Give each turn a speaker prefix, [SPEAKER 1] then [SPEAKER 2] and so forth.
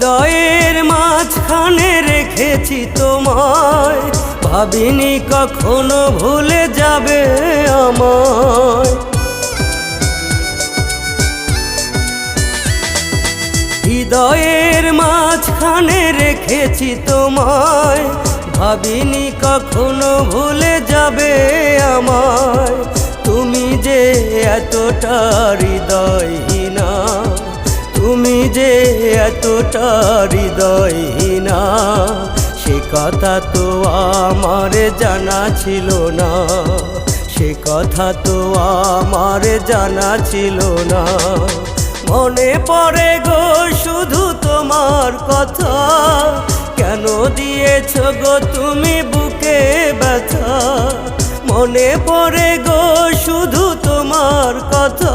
[SPEAKER 1] হৃদয়ের মাঝখানে রেখেছি তোমায়, ভাবিনি কখনো ভুলে যাবে আমায়। হৃদয়ের মাঝখানে রেখেছি তোমায়, ভাবিনি কখনো ভুলে যাবে আমায়। তুমি যে এতটা হৃদয়হীনা, তুমি যে এতটা হৃদয়হীনা, সে কথা তো আমার জানা ছিল না, সে কথা তো আমার জানা ছিল না। মনে পড়ে গো শুধু তোমার কথা, কেন দিয়েছ গো তুমি বুকে ব্যথা। মনে পড়ে গো শুধু তোমার কথা।